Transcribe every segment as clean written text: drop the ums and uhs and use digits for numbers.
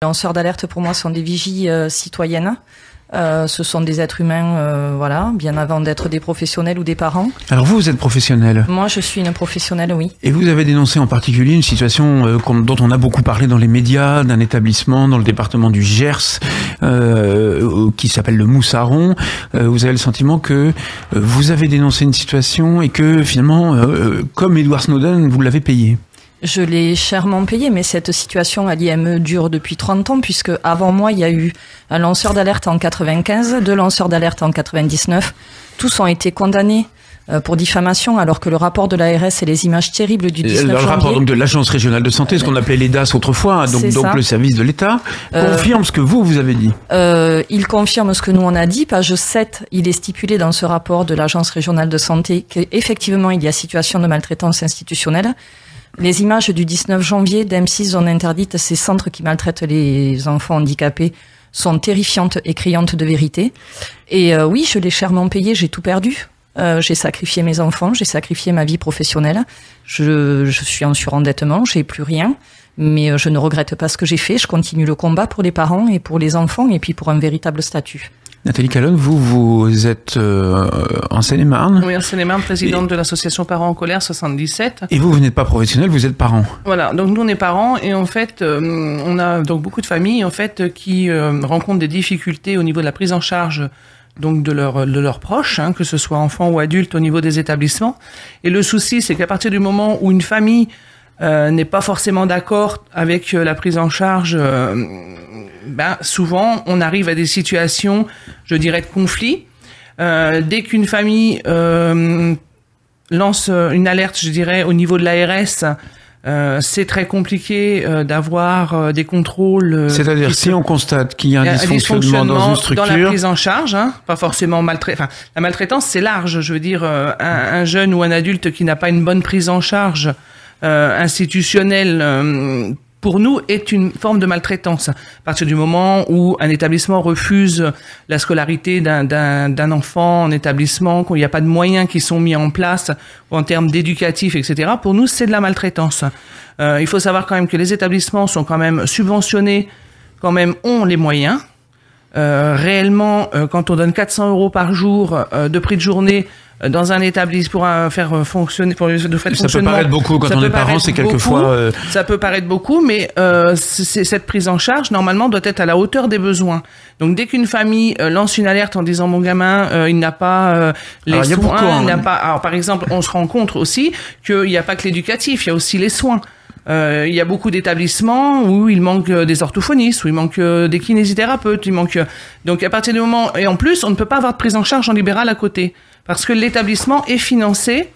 Les lanceurs d'alerte, pour moi, sont des vigies citoyennes. Ce sont des êtres humains, voilà, bien avant d'être des professionnels ou des parents. Alors vous êtes professionnelle. Moi, je suis une professionnelle, oui. Et vous avez dénoncé en particulier une situation dont on a beaucoup parlé dans les médias, d'un établissement dans le département du Gers, qui s'appelle le Moussaron. Vous avez le sentiment que vous avez dénoncé une situation et que finalement, comme Edward Snowden, vous l'avez payé. Je l'ai chèrement payé, mais cette situation à l'IME dure depuis 30 ans, puisque avant moi, il y a eu un lanceur d'alerte en 95, 2 lanceurs d'alerte en 99. Tous ont été condamnés pour diffamation, alors que le rapport de l'ARS et les images terribles du 19 janvier... Le rapport donc de l'Agence régionale de santé, ce qu'on appelait l'EDAS autrefois, donc le service de l'État, confirme ce que vous avez dit. Il confirme ce que nous on a dit. Page 7, il est stipulé dans ce rapport de l'Agence régionale de santé qu'effectivement, il y a situation de maltraitance institutionnelle. Les images du 19 janvier d'M6 zone interdite, ces centres qui maltraitent les enfants handicapés, sont terrifiantes et criantes de vérité. Et oui, je l'ai chèrement payé, j'ai tout perdu. J'ai sacrifié mes enfants, j'ai sacrifié ma vie professionnelle. Je suis en surendettement, j'ai plus rien. Mais je ne regrette pas ce que j'ai fait. Je continue le combat pour les parents et pour les enfants et puis pour un véritable statut. Nathalie Calonne, vous êtes en Seine-et-Marne. Oui, en Seine-et-Marne, présidente de l'association Parents en colère 77. Et vous n'êtes pas professionnel, vous êtes parent. Voilà, donc nous on est parents et en fait on a donc beaucoup de familles en fait qui rencontrent des difficultés au niveau de la prise en charge donc de leurs proches, hein, que ce soit enfants ou adultes au niveau des établissements. Et le souci, c'est qu'à partir du moment où une famille n'est pas forcément d'accord avec la prise en charge, souvent on arrive à des situations, je dirais, de conflit. Dès qu'une famille lance une alerte, je dirais, au niveau de l'ARS, c'est très compliqué d'avoir des contrôles. C'est-à-dire si on constate qu'il y a un dysfonctionnement dans une structure, dans la prise en charge, hein, pas forcément la maltraitance, c'est large. Je veux dire, un jeune ou un adulte qui n'a pas une bonne prise en charge institutionnelle, pour nous, est une forme de maltraitance. À partir du moment où un établissement refuse la scolarité d'un enfant en établissement, qu'il n'y a pas de moyens qui sont mis en place en termes d'éducatifs, etc., pour nous, c'est de la maltraitance. Il faut savoir quand même que les établissements sont quand même subventionnés, quand même ont les moyens. Réellement, quand on donne 400 € par jour de prix de journée dans un établissement pour faire fonctionner, pour le frais de fonctionnement. Ça peut paraître beaucoup quand on est parent, c'est quelquefois. Ça peut paraître beaucoup, mais cette prise en charge normalement doit être à la hauteur des besoins. Donc dès qu'une famille lance une alerte en disant mon gamin il n'a pas les soins, il n'a pas. Alors par exemple, on se rend compte aussi qu'il n'y a pas que l'éducatif, il y a aussi les soins. Il y a beaucoup d'établissements où il manque des orthophonistes, où il manque des kinésithérapeutes, donc à partir du moment, et en plus on ne peut pas avoir de prise en charge en libéral à côté parce que l'établissement est financé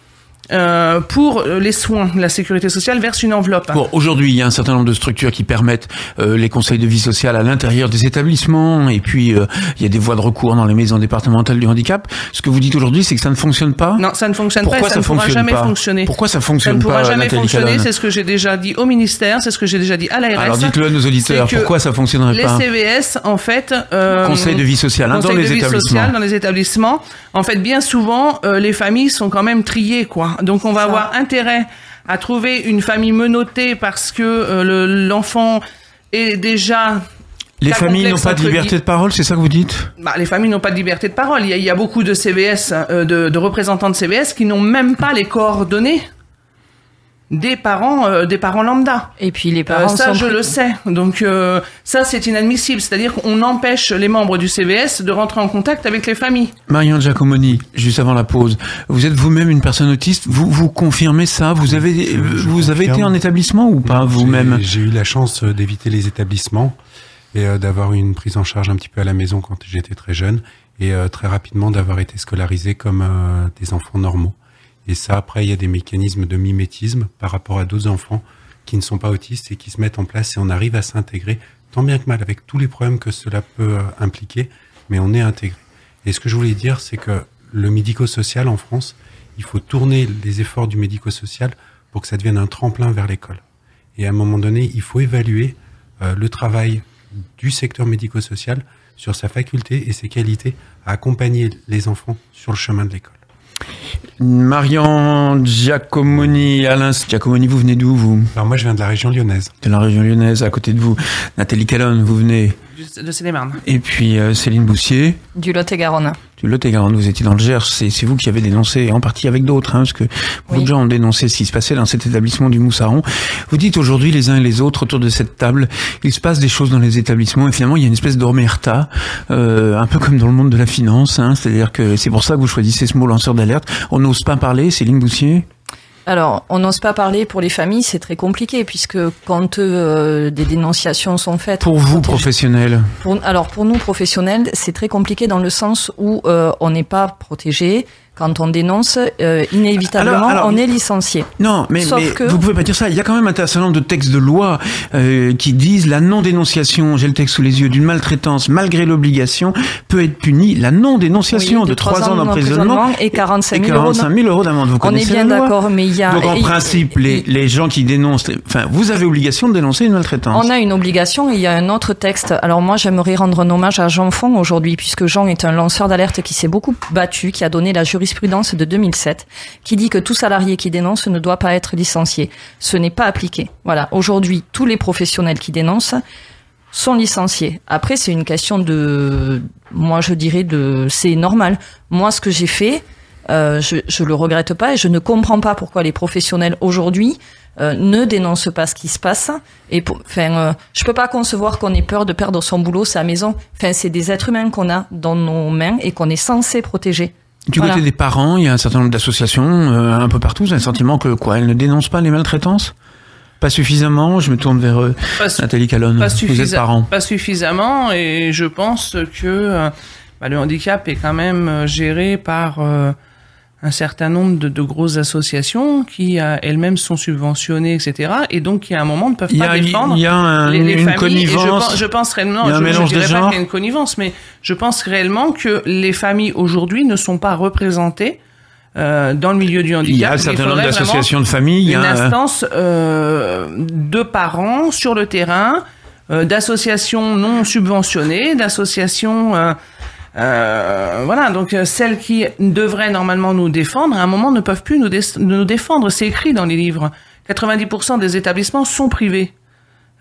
pour les soins. La sécurité sociale verse une enveloppe. Bon, aujourd'hui, il y a un certain nombre de structures qui permettent les conseils de vie sociale à l'intérieur des établissements, et puis il y a des voies de recours dans les maisons départementales du handicap. Ce que vous dites aujourd'hui, c'est que ça ne fonctionne pas. Non, ça ne fonctionne pas. Ça ne pourra jamais fonctionner. Pourquoi ça fonctionne pas? Ça ne pourra jamais fonctionner. C'est ce que j'ai déjà dit au ministère, c'est ce que j'ai déjà dit à l'ARS. Alors dites-le à nos auditeurs. Pourquoi ça fonctionnerait pas? Les CVS, en fait, conseil de vie sociale dans les établissements. Dans les établissements. En fait, bien souvent, les familles sont quand même triées, quoi. Donc on va avoir intérêt à trouver une famille menottée parce que l'enfant est déjà... Les familles n'ont pas de liberté de parole, c'est ça que vous dites? Les familles n'ont pas de liberté de parole. Il y a beaucoup de CVS, de représentants de CVS qui n'ont même pas les coordonnées des parents lambda. Et puis les parents ça, je le sais. Donc ça, c'est inadmissible. C'est-à-dire qu'on empêche les membres du CVS de rentrer en contact avec les familles. Marianne Giacomoni, juste avant la pause, vous êtes vous-même une personne autiste. Vous confirmez ça? Vous avez été en établissement ou pas vous-même? J'ai eu la chance d'éviter les établissements et d'avoir une prise en charge un petit peu à la maison quand j'étais très jeune et très rapidement d'avoir été scolarisé comme des enfants normaux. Et ça, après, il y a des mécanismes de mimétisme par rapport à d'autres enfants qui ne sont pas autistes et qui se mettent en place et on arrive à s'intégrer tant bien que mal avec tous les problèmes que cela peut impliquer, mais on est intégré. Et ce que je voulais dire, c'est que le médico-social en France, il faut tourner les efforts du médico-social pour que ça devienne un tremplin vers l'école. Et à un moment donné, il faut évaluer le travail du secteur médico-social sur sa faculté et ses qualités à accompagner les enfants sur le chemin de l'école. Marion Giacomoni, Alain Giacomoni, vous venez d'où, vous? Alors moi, je viens de la région lyonnaise. De la région lyonnaise, à côté de vous. Nathalie Calonne, vous venez? De Seine-et-Marne. Et puis Céline Boussier? Du Lot-et-Garonne. Du Lot-et-Garonne, vous étiez dans le Gers, c'est vous qui avez dénoncé, en partie avec d'autres, parce que beaucoup de gens ont dénoncé ce qui se passait dans cet établissement du Moussaron. Vous dites aujourd'hui, les uns et les autres, autour de cette table, il se passe des choses dans les établissements, et finalement, il y a une espèce d'omerta, un peu comme dans le monde de la finance, c'est-à-dire que c'est pour ça que vous choisissez ce mot lanceur d'alerte. On n'ose pas parler, Céline Boussier? Alors, on n'ose pas parler pour les familles, c'est très compliqué, puisque quand des dénonciations sont faites... Pour vous, professionnels? Alors, pour nous, professionnels, c'est très compliqué dans le sens où on n'est pas protégé. Quand on dénonce, inévitablement, on est licencié. Non, mais vous pouvez pas dire ça. Il y a quand même un certain nombre de textes de loi qui disent la non-dénonciation, j'ai le texte sous les yeux, d'une maltraitance malgré l'obligation peut être punie. La non-dénonciation de 3 ans d'emprisonnement et 45 000 euros d'amende. Vous connaissez la loi. On est bien d'accord, mais il y a... Donc en principe, les gens qui dénoncent... Enfin, vous avez obligation de dénoncer une maltraitance. On a une obligation et il y a un autre texte. Alors moi, j'aimerais rendre un hommage à Jean Font aujourd'hui, puisque Jean est un lanceur d'alerte qui s'est beaucoup battu, qui a donné la jurisprudence de 2007 qui dit que tout salarié qui dénonce ne doit pas être licencié. Ce n'est pas appliqué. Voilà. Aujourd'hui, tous les professionnels qui dénoncent sont licenciés. Après, c'est une question moi je dirais c'est normal. Moi, ce que j'ai fait, je le regrette pas et je ne comprends pas pourquoi les professionnels aujourd'hui ne dénoncent pas ce qui se passe. Et je peux pas concevoir qu'on ait peur de perdre son boulot, sa maison. Enfin, c'est des êtres humains qu'on a dans nos mains et qu'on est censé protéger. Du côté des parents, il y a un certain nombre d'associations un peu partout. J'ai un sentiment que elles ne dénoncent pas les maltraitances. Pas suffisamment. Je me tourne vers Nathalie Calonne. Vous êtes parent. Pas suffisamment, et je pense que le handicap est quand même géré par un certain nombre de grosses associations qui elles-mêmes sont subventionnées, etc. Et donc qui à un moment ne peuvent pas défendre les une familles. Connivence. Et je pense réellement, je dirais pas qu'il y a une connivence, mais je pense réellement que les familles aujourd'hui ne sont pas représentées dans le milieu du handicap. Il y a un certain nombre d'associations de familles. Il y a une instance de parents sur le terrain, d'associations non subventionnées, d'associations voilà, donc celles qui devraient normalement nous défendre, à un moment ne peuvent plus nous défendre. C'est écrit dans les livres. 90% des établissements sont privés.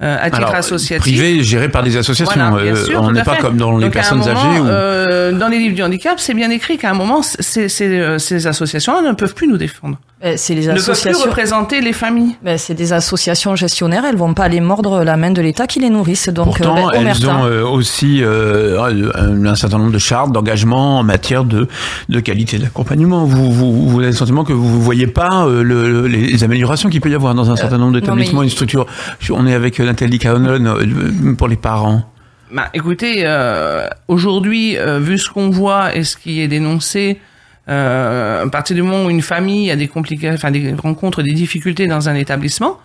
À titre associatif. Privé, géré par des associations. Voilà, sûr, on n'est pas comme dans les personnes âgées. Dans les livres du handicap, c'est bien écrit qu'à un moment, ces associations-là ne peuvent plus nous défendre. C'est les associations. Ne peuvent plus reprentrer les familles. C'est des associations gestionnaires, elles vont pas aller mordre la main de l'État qui les nourrissent. Donc, pourtant, elles ont aussi un certain nombre de chartes d'engagement en matière de qualité d'accompagnement. Vous avez le sentiment que vous voyez pas les améliorations qu'il peut y avoir dans un certain nombre d'établissements, une structure. On est avec Nathalie Calonne pour les parents. Écoutez, aujourd'hui, vu ce qu'on voit et ce qui est dénoncé, à partir du moment où une famille a des rencontre des difficultés dans un établissement,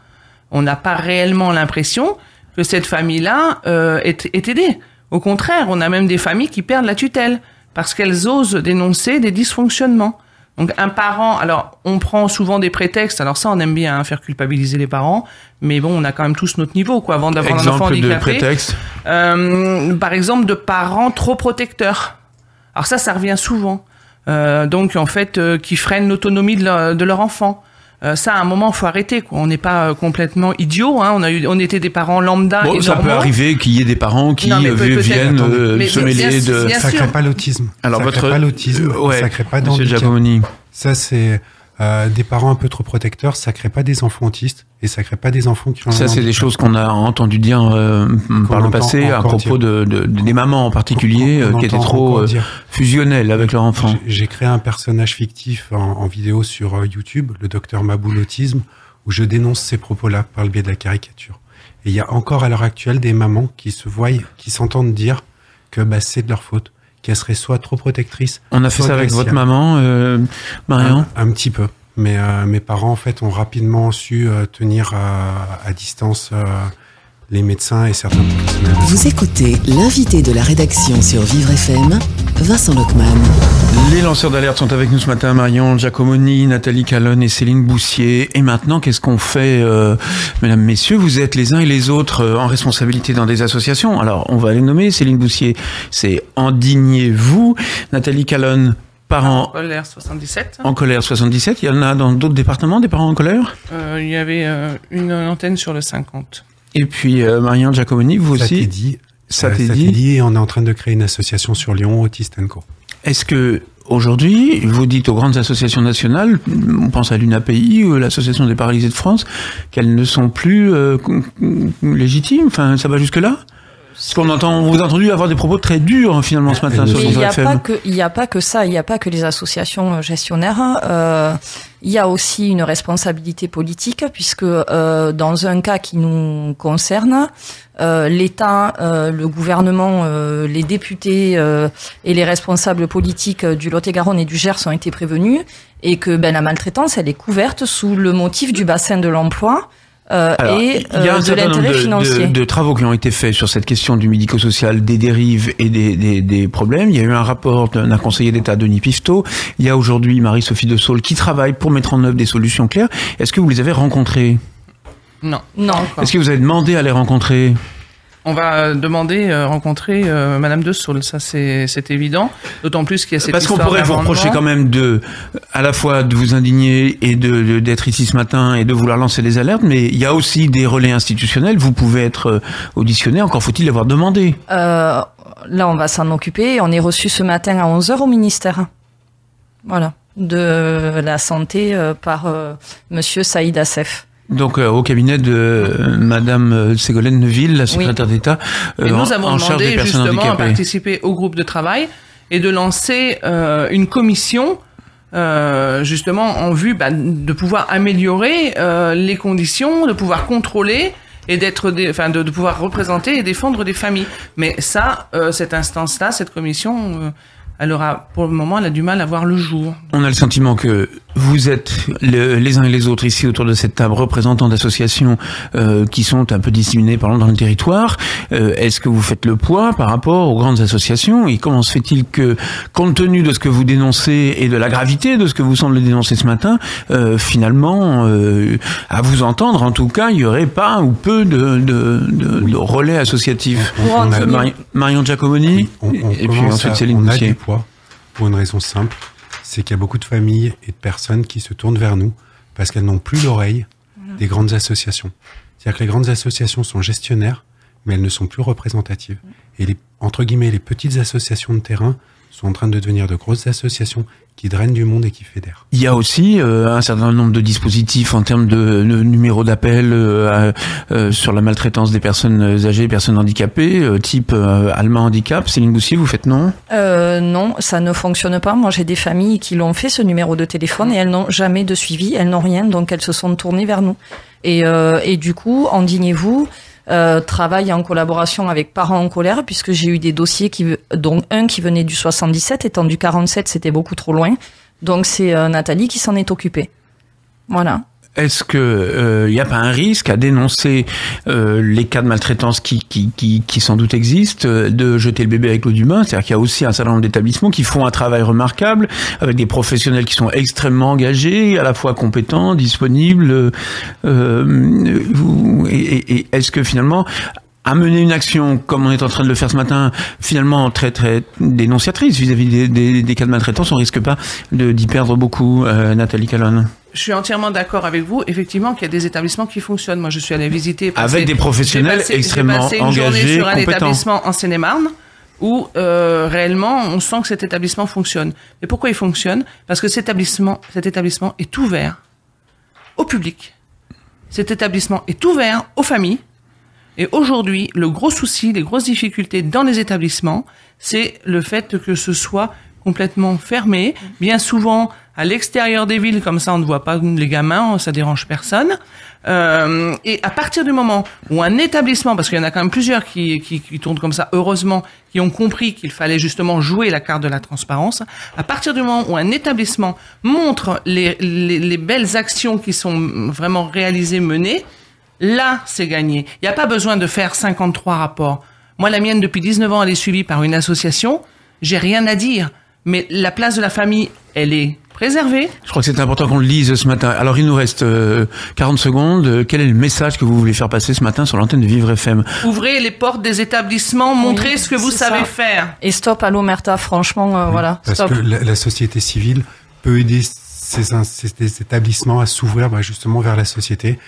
on n'a pas réellement l'impression que cette famille-là est aidée. Au contraire, on a même des familles qui perdent la tutelle parce qu'elles osent dénoncer des dysfonctionnements. Donc un parent, alors on prend souvent des prétextes, alors ça on aime bien faire culpabiliser les parents, mais bon on a quand même tous notre niveau avant d'avoir un enfant handicapé. Exemple de prétexte. Par exemple de parents trop protecteurs. Alors ça revient souvent. Donc en fait qui freinent l'autonomie de leur enfant. Ça à un moment faut arrêter quoi. On n'est pas complètement idiots. On était des parents lambda et ça normaux. Peut arriver qu'il y ait des parents qui viennent se mêler de. Ça crée pas l'autisme. Alors ça crée pas l'autisme. Ça crée pas d'handicap. Ça c'est des parents un peu trop protecteurs. Ça crée pas des enfants autistes et ça crée pas des enfants qui ont. Ça c'est des choses qu'on a entendu dire par le passé à propos des mamans en particulier qui étaient trop fusionnelles avec leur enfant. J'ai créé un personnage fictif en vidéo sur YouTube, le docteur Mabou l'autisme, où je dénonce ces propos-là par le biais de la caricature. Et il y a encore à l'heure actuelle des mamans qui qui s'entendent dire que c'est de leur faute, qu'elles seraient soit trop protectrices. On a fait ça avec votre maman, Marion ? Un petit peu. Mais mes parents, en fait, ont rapidement su tenir à distance les médecins et certains professionnels. Vous écoutez l'invité de la rédaction sur Vivre FM, Vincent Lockman. Les lanceurs d'alerte sont avec nous ce matin, Marion Giacomoni, Nathalie Calonne et Céline Boussier. Et maintenant, qu'est-ce qu'on fait, mesdames, messieurs? Vous êtes les uns et les autres en responsabilité dans des associations. Alors, on va les nommer. Céline Boussier, c'est Endignez-vous. Nathalie Calonne, Parents en colère 77. En colère 77. Il y en a dans d'autres départements, des parents en colère? Il y avait une antenne sur le 50. Et puis, Marianne Giacomoni, vous aussi? Ça t'est dit. Et on est en train de créer une association sur Lyon, Autistes & Co. Est-ce que aujourd'hui, vous dites aux grandes associations nationales, on pense à l'UNAPI ou l'Association des paralysés de France, qu'elles ne sont plus légitimes? Enfin, ça va jusque-là? Parce qu'on on vous a entendu avoir des propos très durs finalement ce matin sur Vivre FM. Il n'y a pas que ça, il n'y a pas que les associations gestionnaires. Il y a aussi une responsabilité politique puisque dans un cas qui nous concerne, l'État, le gouvernement, les députés et les responsables politiques du Lot-et-Garonne et du Gers ont été prévenus et que la maltraitance elle est couverte sous le motif du bassin de l'emploi. Alors, il y a un certain nombre de travaux qui ont été faits sur cette question du médico-social, des dérives et des problèmes. Il y a eu un rapport d'un conseiller d'État, Denis Pifteau. Il y a aujourd'hui Marie-Sophie de Saulles qui travaille pour mettre en œuvre des solutions claires. Est-ce que vous les avez rencontrés? Non. Est-ce que vous avez demandé à les rencontrer? On va demander rencontrer Madame de Saulles, ça c'est évident. D'autant plus qu'il y a cette histoire. Parce qu'on pourrait vous reprocher quand même à la fois de vous indigner et d'être ici ce matin et de vouloir lancer des alertes, mais il y a aussi des relais institutionnels. Vous pouvez être auditionné. Encore faut-il l'avoir demandé. Là, on va s'en occuper. On est reçu ce matin à 11h au ministère. Voilà, de la santé par Monsieur Saïd Assef. Donc au cabinet de Madame Ségolène Neuville, la secrétaire d'État nous avons en charge des personnes handicapées. Justement à participer au groupe de travail et de lancer une commission justement en vue de pouvoir améliorer les conditions, de pouvoir contrôler et de pouvoir représenter et défendre des familles. Mais ça, cette instance-là, cette commission, elle a du mal à voir le jour. On a le sentiment que vous êtes les uns et les autres ici autour de cette table représentants d'associations qui sont un peu disséminées dans le territoire. Est-ce que vous faites le poids par rapport aux grandes associations? Et comment se fait-il que, compte tenu de ce que vous dénoncez et de la gravité de ce que vous semblez dénoncer ce matin, finalement, à vous entendre, en tout cas, il y aurait pas ou peu de relais associatifs? Marion Giacomoni et puis ensuite Céline Boutier. Pour une raison simple, c'est qu'il y a beaucoup de familles et de personnes qui se tournent vers nous parce qu'elles n'ont plus l'oreille des grandes associations. C'est-à-dire que les grandes associations sont gestionnaires, mais elles ne sont plus représentatives. Et entre guillemets, les petites associations de terrain sont en train de devenir de grosses associations qui drainent du monde et qui fédèrent. Il y a aussi un certain nombre de dispositifs en termes de numéros d'appel sur la maltraitance des personnes âgées, personnes handicapées, type Allemand Handicap. Céline Boutier, vous faites non? Non, ça ne fonctionne pas. Moi, j'ai des familles qui l'ont fait, ce numéro de téléphone, et elles n'ont jamais de suivi, elles n'ont rien, donc elles se sont tournées vers nous. Et du coup, Indignez-vous travaille en collaboration avec Parents en colère, puisque j'ai eu des dossiers dont un qui venait du 77, étant du 47, c'était beaucoup trop loin. Donc c'est Nathalie qui s'en est occupée. Voilà. Est-ce que y a pas un risque à dénoncer les cas de maltraitance qui sans doute existent, de jeter le bébé avec l'eau du bain? C'est-à-dire qu'il y a aussi un certain nombre d'établissements qui font un travail remarquable avec des professionnels qui sont extrêmement engagés, à la fois compétents, disponibles. Et est-ce que finalement amener une action comme on est en train de le faire ce matin, finalement très très dénonciatrice vis-à-vis des cas de maltraitance, on risque pas d'y perdre beaucoup, Nathalie Calonne? Je suis entièrement d'accord avec vous. Effectivement, qu'il y a des établissements qui fonctionnent. Moi, je suis allée visiter avec des professionnels extrêmement engagés, compétents. J'ai passé une journée sur un établissement en Seine-et-Marne où réellement, on sent que cet établissement fonctionne. Mais pourquoi il fonctionne? Parce que cet établissement est ouvert au public. Cet établissement est ouvert aux familles. Et aujourd'hui, le gros souci, les grosses difficultés dans les établissements, c'est le fait que ce soit complètement fermé, bien souvent à l'extérieur des villes, comme ça on ne voit pas les gamins, ça dérange personne. Et à partir du moment où un établissement, parce qu'il y en a quand même plusieurs qui tournent comme ça, heureusement, qui ont compris qu'il fallait justement jouer la carte de la transparence, à partir du moment où un établissement montre les belles actions qui sont vraiment réalisées, menées, là c'est gagné. Il n'y a pas besoin de faire 53 rapports. Moi, la mienne, depuis 19 ans, elle est suivie par une association. J'ai rien à dire. Mais la place de la famille, elle est préserver. Je crois que c'est important qu'on le lise ce matin. Alors, il nous reste 40 secondes. Quel est le message que vous voulez faire passer ce matin sur l'antenne de Vivre FM? Ouvrez les portes des établissements, montrez ce que vous savez faire. Et stop à l'omerta, franchement, voilà. Parce stop. que la société civile peut aider ces établissements à s'ouvrir justement vers la société.